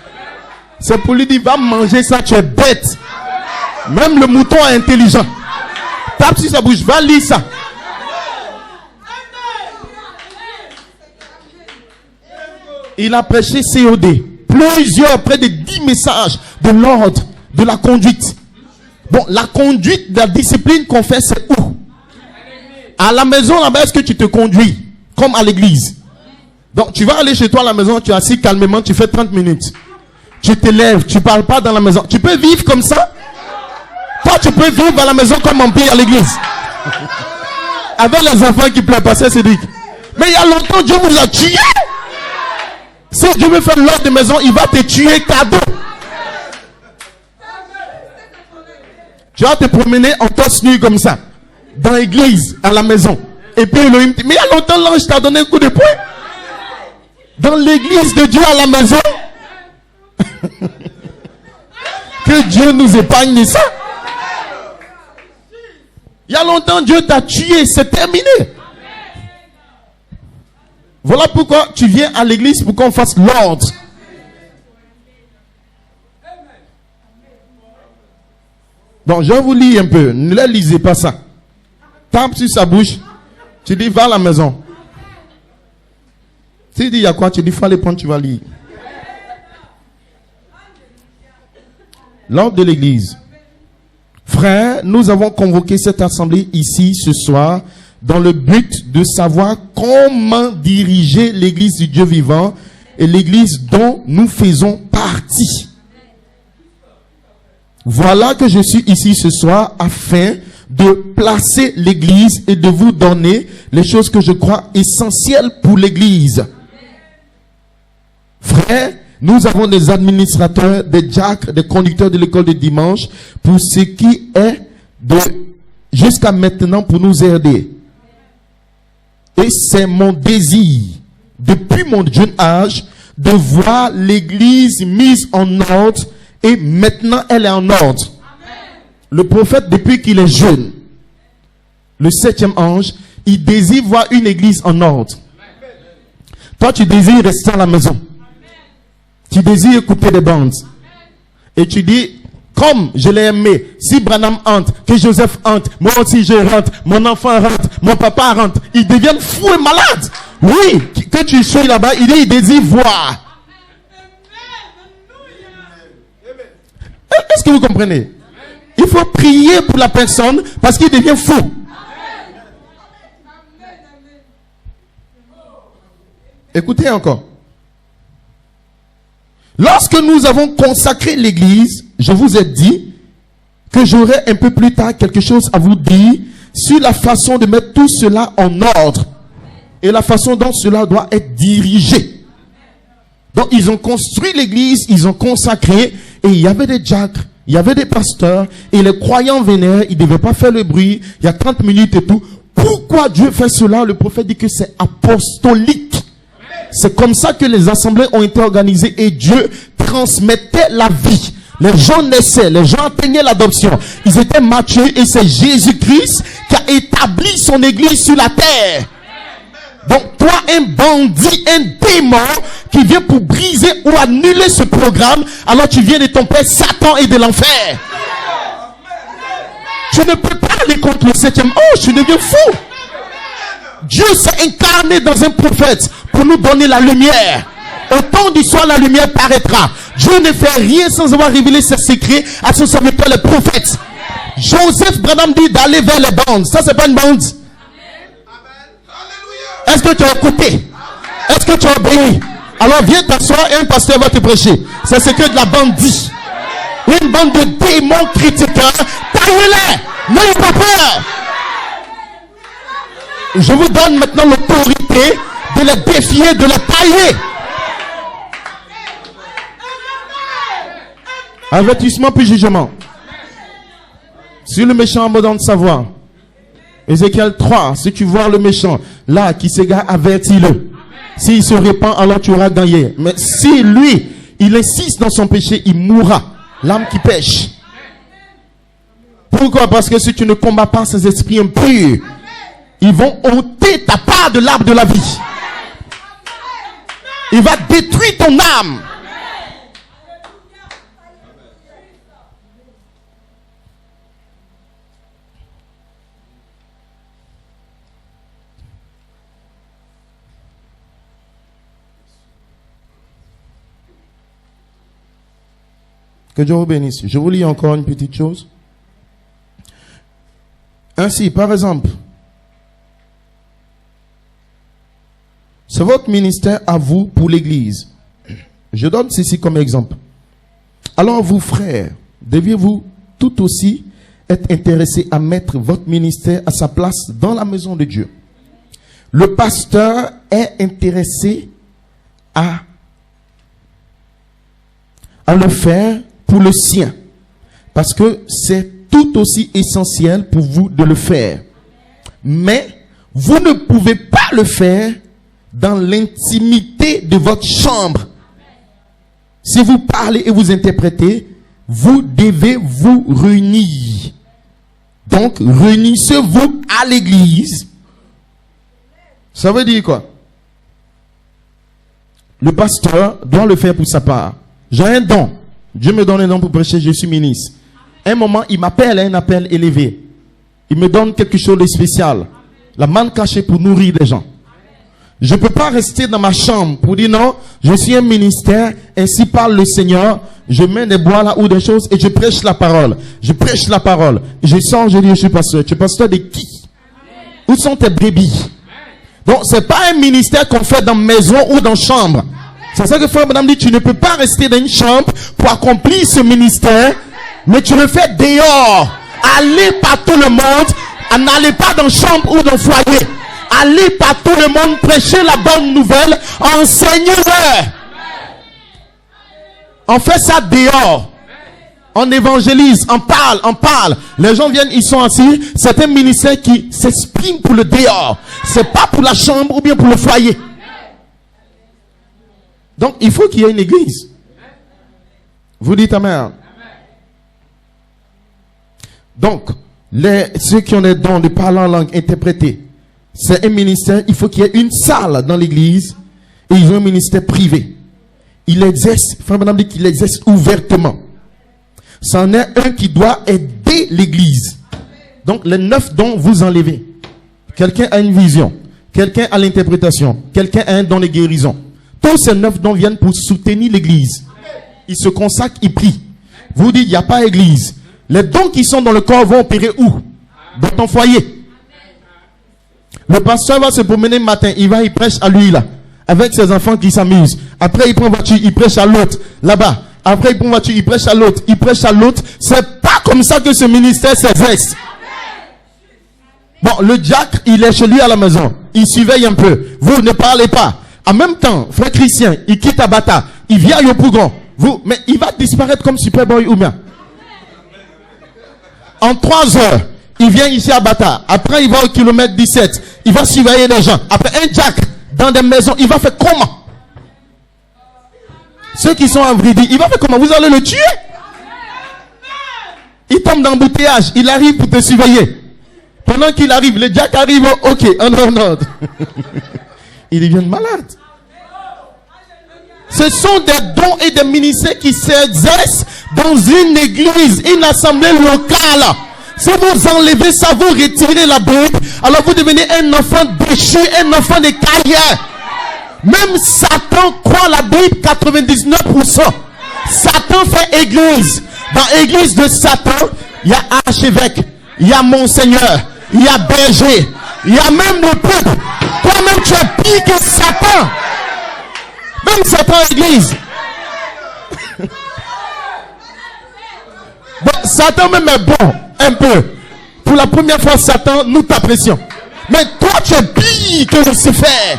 C'est pour lui dire, va manger ça, tu es bête. Même le mouton est intelligent. Tape sur sa bouche, va lire ça. Il a prêché COD. Plusieurs, près de 10 messages de l'ordre, de la conduite. Bon, la conduite de la discipline qu'on fait, c'est où? À la maison, là-bas, est-ce que tu te conduis? Comme à l'église. Donc, tu vas aller chez toi à la maison, tu es assis calmement, tu fais 30 minutes. Tu te lèves, tu parles pas dans la maison. Tu peux vivre comme ça? Toi, tu peux vivre à la maison comme un pays à l'église. Avec les enfants qui pleurent, passer Cédric. Mais il y a longtemps, Dieu vous a tué. Si Dieu veut faire l'ordre de maison, il va te tuer cadeau. Tu vas te promener en torse nu comme ça. Dans l'église, à la maison. Et puis Elohim dit, mais il y a longtemps, l'ange t'a donné un coup de poing. Dans l'église de Dieu à la maison. Que Dieu nous épargne de ça. Il y a longtemps, Dieu t'a tué, c'est terminé. Voilà pourquoi tu viens à l'église pour qu'on fasse l'ordre. Donc, je vous lis un peu. Ne les lisez pas ça. Tape sur sa bouche. Tu dis, va à la maison. Tu dis, il y a quoi? Tu dis, faut aller prendre, tu vas lire. L'ordre de l'église. Frères, nous avons convoqué cette assemblée ici ce soir dans le but de savoir comment diriger l'église du Dieu vivant et l'église dont nous faisons partie. Voilà que je suis ici ce soir afin de placer l'église et de vous donner les choses que je crois essentielles pour l'église. Frères, nous avons des administrateurs, des diacres, des conducteurs de l'école de dimanche pour ce qui est de jusqu'à maintenant pour nous aider. Et c'est mon désir, depuis mon jeune âge, de voir l'église mise en ordre et maintenant elle est en ordre. Le prophète, depuis qu'il est jeune, le 7e ange, il désire voir une église en ordre. Toi, tu désires rester à la maison. Tu désires écouter des bandes. Et tu dis, comme je l'ai aimé, si Branham entre, que Joseph entre, moi aussi je rentre, mon enfant rentre, mon papa rentre, ils deviennent fous et malades. Oui, que tu sois là-bas, il désire voir. Est-ce que vous comprenez? Il faut prier pour la personne parce qu'il devient fou. Écoutez encore. Lorsque nous avons consacré l'église, je vous ai dit que j'aurai un peu plus tard quelque chose à vous dire sur la façon de mettre tout cela en ordre et la façon dont cela doit être dirigé. Donc ils ont construit l'église, ils ont consacré et il y avait des diacres, il y avait des pasteurs et les croyants venaient, ils ne devaient pas faire le bruit, il y a 30 minutes et tout. Pourquoi Dieu fait cela? Le prophète dit que c'est apostolique. C'est comme ça que les assemblées ont été organisées et Dieu transmettait la vie. Les gens naissaient, les gens atteignaient l'adoption. Ils étaient matures et c'est Jésus-Christ qui a établi son église sur la terre. Donc toi, un bandit, un démon qui vient pour briser ou annuler ce programme, alors tu viens de ton père Satan et de l'enfer. Tu ne peux pas aller contre le 7e ange, tu deviens fou. Dieu s'est incarné dans un prophète pour nous donner la lumière. Au temps du soir, la lumière paraîtra. Dieu ne fait rien sans avoir révélé ses secrets à son serviteur, les prophètes. Joseph Branham dit d'aller vers les bandes. Ça, c'est pas une bande. Est-ce que tu as écouté? Est-ce que tu as obéi? Alors viens t'asseoir et un pasteur va te prêcher. C'est ce que de la bande dit. Une bande de démons critiqueurs. Taillez-les! N'ayez pas peur! Je vous donne maintenant l'autorité de les défier, de les tailler. Avertissement puis jugement. Sur le méchant abondant de savoir. Ézéchiel 3, si tu vois le méchant, là, qui s'égare, avertis-le. S'il se répand, alors tu auras gagné. Mais si lui, il insiste dans son péché, il mourra. L'âme qui pêche. Pourquoi? Parce que si tu ne combats pas ces esprits impurs, ils vont ôter ta part de l'arbre de la vie. Il va détruire ton âme. Que Dieu vous bénisse. Je vous lis encore une petite chose. Ainsi, par exemple, c'est votre ministère à vous pour l'Église. Je donne ceci comme exemple. Alors vous, frères, deviez-vous tout aussi être intéressés à mettre votre ministère à sa place dans la maison de Dieu. Le pasteur est intéressé à le faire pour le sien, parce que c'est tout aussi essentiel pour vous de le faire. Mais vous ne pouvez pas le faire dans l'intimité de votre chambre. Si vous parlez et vous interprétez, vous devez vous réunir. Donc, réunissez-vous à l'église. Ça veut dire quoi? Le pasteur doit le faire pour sa part. J'ai un don. Dieu me donne un don pour prêcher, je suis ministre. Un moment, il m'appelle à un appel élevé. Il me donne quelque chose de spécial. La manne cachée pour nourrir les gens. Je ne peux pas rester dans ma chambre pour dire non, je suis un ministère, ainsi parle le Seigneur. Je mets des bois là ou des choses et je prêche la parole. Je prêche la parole. Je sors, je dis, je suis pasteur. Tu es pasteur de qui? Où sont tes brebis? Donc, c'est pas un ministère qu'on fait dans maison ou dans chambre. C'est ça que frère madame dit, tu ne peux pas rester dans une chambre pour accomplir ce ministère, mais tu le fais dehors. Allez par tout le monde, n'allez pas dans chambre ou dans foyer. Allez par tout le monde, prêcher la bonne nouvelle, enseignez-leur. On fait ça dehors. On évangélise, on parle. Les gens viennent, ils sont assis. C'est un ministère qui s'exprime pour le dehors. C'est pas pour la chambre ou bien pour le foyer. Donc, il faut qu'il y ait une église. Vous dites amen. Donc, ceux qui ont des dons de parler en langue, interpréter, c'est un ministère. Il faut qu'il y ait une salle dans l'église. Et ils ont un ministère privé. Il exerce, frère madame dit qu'il exerce ouvertement. C'en est un qui doit aider l'église. Donc, les 9 dons, vous enlevez. Quelqu'un a une vision. Quelqu'un a l'interprétation. Quelqu'un a un don de guérison. Tous ces 9 dons viennent pour soutenir l'église. Ils se consacrent, ils prient. Vous dites, il n'y a pas église. Les dons qui sont dans le corps vont opérer où? Dans ton foyer. Le pasteur va se promener le matin. Il prêche à lui là. Avec ses enfants qui s'amusent. Après, il prend voiture, il prêche à l'autre. Là-bas. Après, il prend voiture, il prêche à l'autre. Il prêche à l'autre. C'est pas comme ça que ce ministère s'exerce. Bon, le diacre, il est chez lui à la maison. Il surveille un peu. Vous ne parlez pas. En même temps, frère Christian, il quitte Abata. Il vient à Yopougon. Mais il va disparaître comme Superboy ou bien. En 3 heures, il vient ici à Abata. Après, il va au kilomètre 17. Il va surveiller les gens. Après, un diacre dans des maisons, il va faire comment? Ceux qui sont en Vridi, il va faire comment? Vous allez le tuer? Il tombe dans l'embouteillage. Il arrive pour te surveiller. Pendant qu'il arrive, le diacre arrive. Ok, en ordre. Ils deviennent malades. Ce sont des dons et des ministères qui s'exercent dans une église, une assemblée locale. Si vous enlevez ça, vous retirez la Bible, alors vous devenez un enfant déchu, un enfant de carrière. Même Satan croit la Bible 99%. Satan fait église. Dans l'église de Satan, il y a archevêque, il y a monseigneur, il y a berger, il y a même le peuple. Toi-même, tu es pire que Satan. Même Satan église. Bon, Satan même est bon, un peu. Pour la première fois, Satan nous ta pression. Mais toi, tu es pire que Lucifer.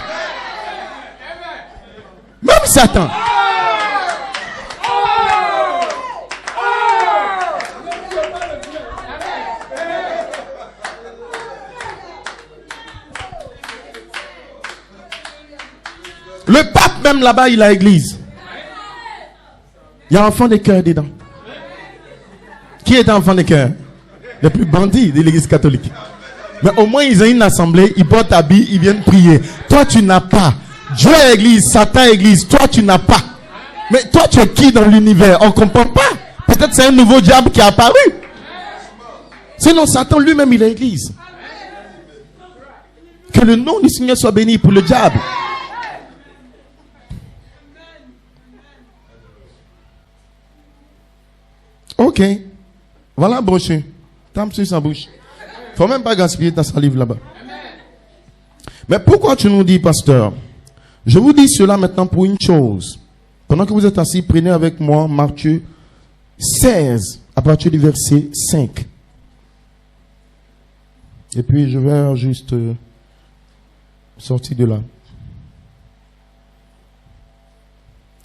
Même Satan. Le pape même là-bas, il a église. Il y a enfant de cœur dedans. Qui est enfant de cœur? Les plus bandits de l'église catholique. Mais au moins ils ont une assemblée, ils portent habits, ils viennent prier. Toi tu n'as pas. Dieu est église, Satan est église, toi tu n'as pas. Mais toi tu es qui dans l'univers? On ne comprend pas. Peut-être c'est un nouveau diable qui est apparu. Sinon Satan lui-même il est église. Que le nom du Seigneur soit béni pour le diable. ok. Voilà, brochure. Tape sur sa bouche. Faut même pas gaspiller ta salive là-bas. Mais pourquoi tu nous dis, pasteur? Je vous dis cela maintenant pour une chose. Pendant que vous êtes assis, prenez avec moi Matthieu 16, à partir du verset 5. Et puis je vais juste sortir de là.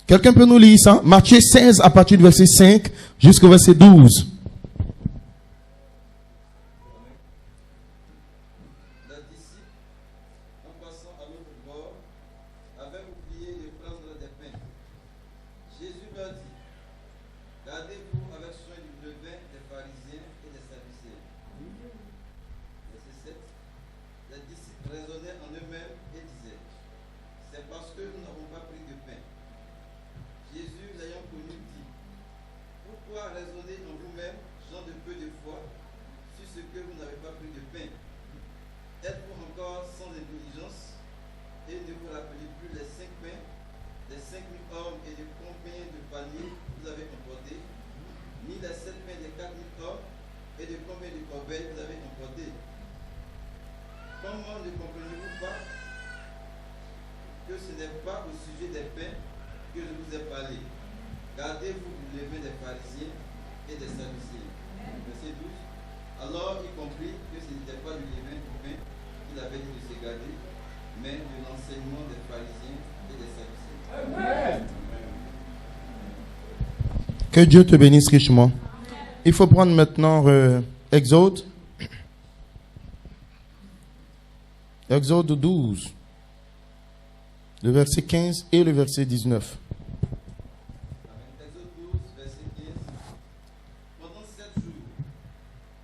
Quelqu'un peut nous lire ça? Matthieu 16, à partir du verset 5 jusqu'au verset 12. Que Dieu te bénisse richement. Il faut prendre maintenant Exode. Exode 12. Le verset 15 et le verset 19. Exode 12, verset 15. Pendant 7 jours,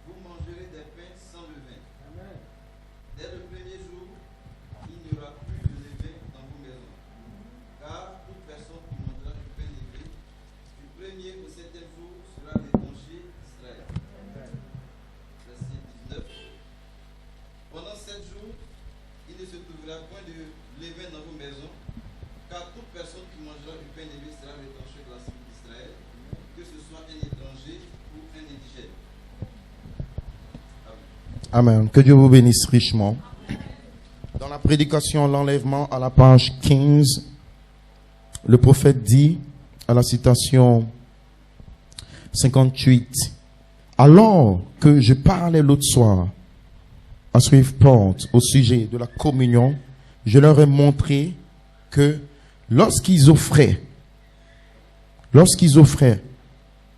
vous mangerez des pains sans levain. Amen. Dès le premier jour, il n'y aura plus de levain dans vos maisons. Car toute personne qui mangera du pain levé, du premier au 7e jour, sera l'étranger d'Israël. Verset 19. Pendant 7 jours, il ne se trouvera point de levain dans vos maisons, car toute personne qui mangera du pain levé sera l'étranger de la tribu d'Israël, que ce soit un étranger ou un indigène. Amen. Que Dieu vous bénisse richement. Dans la prédication, l'enlèvement à la page 15, le prophète dit, à la citation 58, alors que je parlais l'autre soir à Shreveport au sujet de la communion, je leur ai montré que lorsqu'ils offraient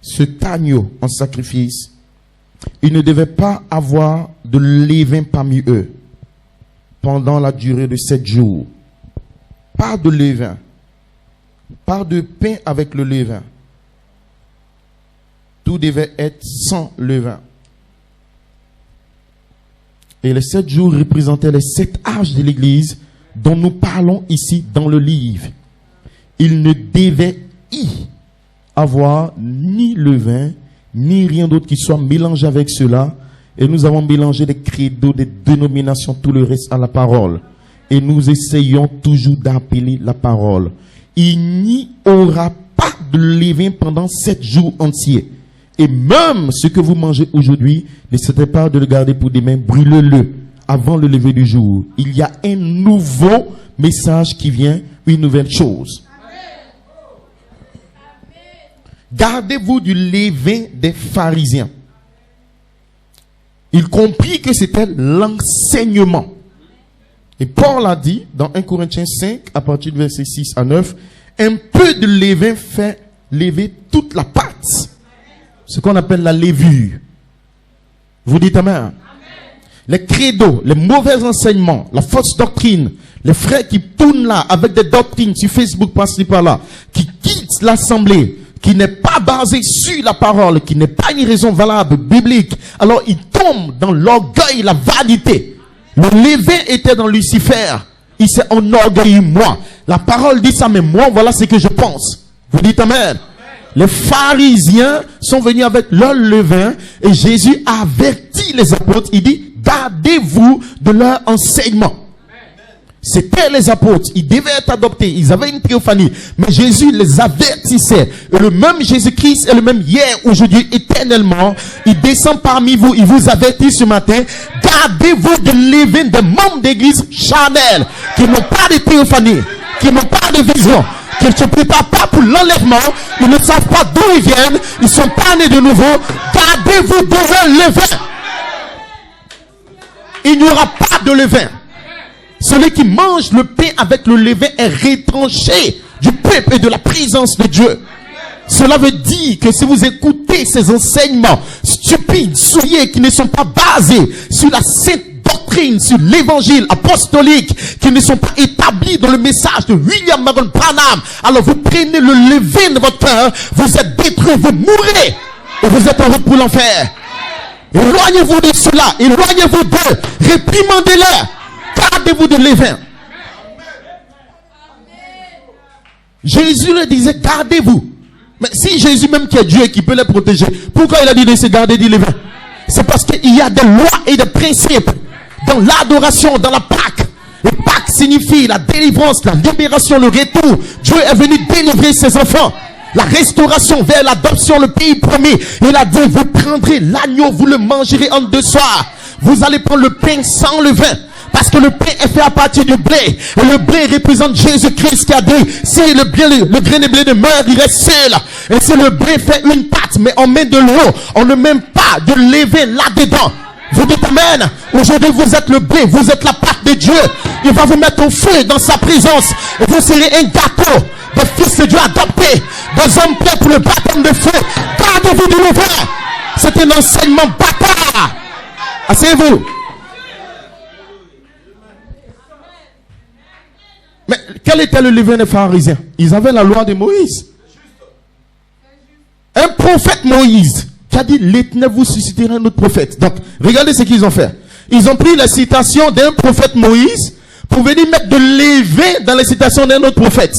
cet agneau en sacrifice, ils ne devaient pas avoir de levain parmi eux pendant la durée de 7 jours. Pas de levain, pas de pain avec le levain. Tout devait être sans levain. Et les 7 jours représentaient les 7 âges de l'Église dont nous parlons ici dans le livre. Il ne devait y avoir ni levain, ni rien d'autre qui soit mélangé avec cela. Et nous avons mélangé les credos, des dénominations, tout le reste à la parole. Et nous essayons toujours d'appeler la parole. Il n'y aura pas de levain pendant 7 jours entiers. Et même ce que vous mangez aujourd'hui, n'essayez pas de le garder pour demain, brûlez-le avant le lever du jour. Il y a un nouveau message qui vient, une nouvelle chose. Gardez-vous du levain des pharisiens. Il comprit que c'était l'enseignement. Et Paul a dit dans 1 Corinthiens 5, à partir du verset 6 à 9, un peu de levain fait lever toute la pâte. Ce qu'on appelle la levure. Vous dites amen. Amen. Les credos, les mauvais enseignements, la fausse doctrine, les frères qui tournent là avec des doctrines sur Facebook, par-ci par-là, qui quittent l'assemblée, qui n'est pas basée sur la parole, qui n'est pas une raison valable, biblique, alors ils tombent dans l'orgueil, la vanité. Le levain était dans Lucifer. Il s'est enorgueilli, moi. La parole dit ça, mais moi, voilà ce que je pense. Vous dites amen. Les pharisiens sont venus avec leur levain et Jésus a averti les apôtres. Il dit, gardez-vous de leur enseignement. C'était les apôtres. Ils devaient être adoptés. Ils avaient une théophanie. Mais Jésus les avertissait. Et le même Jésus-Christ est le même hier, aujourd'hui, éternel. éternellement. Il descend parmi vous. Il vous avertit ce matin. Gardez-vous de levain des membres d'église charnels qui n'ont pas de théophanie, qui n'ont pas de vision, qui ne se préparent pas pour l'enlèvement. Ils ne savent pas d'où ils viennent. Ils ne sont pas nés de nouveau. Gardez-vous de un levain. Il n'y aura pas de levain. Celui qui mange le pain avec le levain est retranché du peuple et de la présence de Dieu. Cela veut dire que si vous écoutez ces enseignements stupides, souillés, qui ne sont pas basés sur la sainte doctrine, sur l'évangile apostolique, qui ne sont pas établis dans le message de William Marion Branham, alors vous prenez le levain de votre cœur, vous êtes détruits, vous mourrez et vous êtes en route pour l'enfer. Éloignez-vous de cela, éloignez-vous d'eux, réprimandez-les, gardez-vous de levain. Jésus le disait, gardez-vous. Mais si Jésus même qui est Dieu et qui peut les protéger, pourquoi il a dit de se garder du levain? C'est parce qu'il y a des lois et des principes dans l'adoration, dans la Pâque. Et Pâque signifie la délivrance, la libération, le retour. Dieu est venu délivrer ses enfants. La restauration vers l'adoption, le pays promis. Il a dit, vous prendrez l'agneau, vous le mangerez en 2 soirs. Vous allez prendre le pain sans levain. Parce que le pain est fait à partir du blé. Et le blé représente Jésus-Christ qui a dit, si le grain de blé ne meurt, il reste seul. Et si le blé fait une pâte, mais on met de l'eau, on ne met pas de levain là-dedans. Vous dites amen. Aujourd'hui, vous êtes le blé, vous êtes la pâte de Dieu. Il va vous mettre au feu dans sa présence. Et vous serez un gâteau de fils de Dieu adopté. Des hommes prêts pour le baptême de feu. Gardez-vous du levain. C'est un enseignement bâtard. Asseyez-vous. Mais quel était le levain des pharisiens? Ils avaient la loi de Moïse. Un prophète Moïse qui a dit, l'Éternel vous suscitera un autre prophète. Donc, regardez ce qu'ils ont fait. Ils ont pris la citation d'un prophète Moïse pour venir mettre de levain dans les citations d'un autre prophète.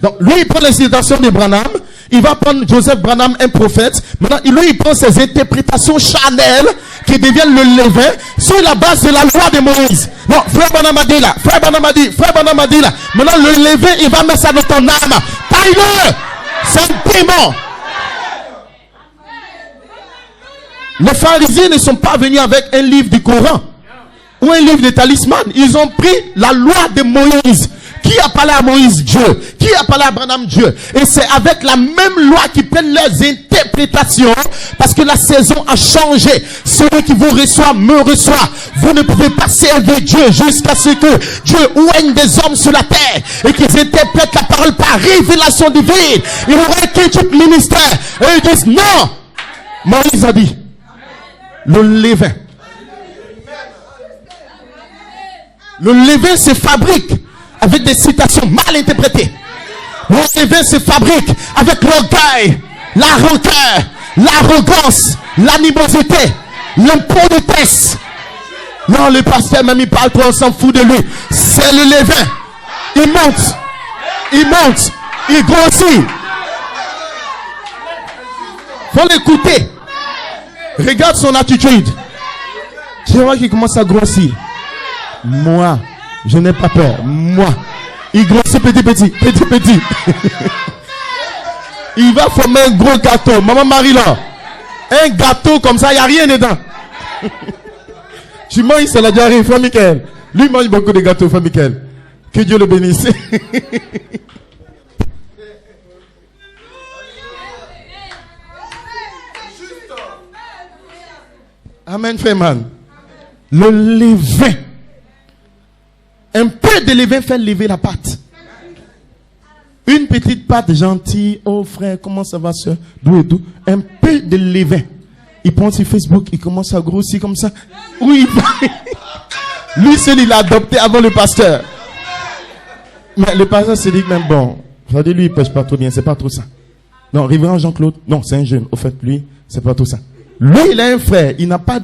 Donc, lui, il prend les citations de Branham. Il va prendre Joseph Branham, un prophète. Maintenant, lui, il prend ses interprétations charnelles qui deviennent le levain sur la base de la loi de Moïse. Non, frère Branham a dit là. Frère Branham a dit. Frère Branham a dit là. Maintenant, le levain, il va mettre ça dans ton âme. Taille-le. C'est un démon. Les pharisiens ne sont pas venus avec un livre du Coran ou un livre de talisman. Ils ont pris la loi de Moïse. Qui a parlé à Moïse? Dieu. Qui a parlé à Branham? Dieu. Et c'est avec la même loi qu'ils prennent leurs interprétations, parce que la saison a changé. Celui qui vous reçoit me reçoit. Vous ne pouvez pas servir Dieu jusqu'à ce que Dieu oigne des hommes sur la terre et qu'ils interprètent la parole par révélation divine. Ils auraient quel type de ministère? Et ils disent non. Moïse a dit le levain. Le levain se fabrique avec des citations mal interprétées. Le levain se fabrique avec l'orgueil, la rancœur, l'arrogance, l'animosité, l'impudence. Non, le pasteur même il parle trop, on s'en fout de lui. C'est le levain. Il monte, il monte, il grossit. Faut l'écouter. Regarde son attitude. Tu vois qu'il commence à grossir. Moi, je n'ai pas peur. Moi. Il grossit petit. Il va former un gros gâteau. Maman Marie-là. Un gâteau comme ça, il n'y a rien dedans. Tu manges, c'est la diarrhée, frère Michael. Lui mange beaucoup de gâteaux, frère Michael. Que Dieu le bénisse. Amen, frère man. Le levain. Un peu de levain fait lever la pâte. Une petite pâte gentille. Oh frère, comment ça va, soeur? D'où et d'où? Un peu de levain. Il prend sur Facebook, il commence à grossir comme ça. Oui, lui seul, il a adopté avant le pasteur. Mais le pasteur se dit même bon. Regardez, lui, il pêche pas trop bien, c'est pas trop ça. Non, révérend Jean-Claude, non, c'est un jeune. Au fait, lui, c'est pas tout ça. Lui, il a un frère, il n'a pas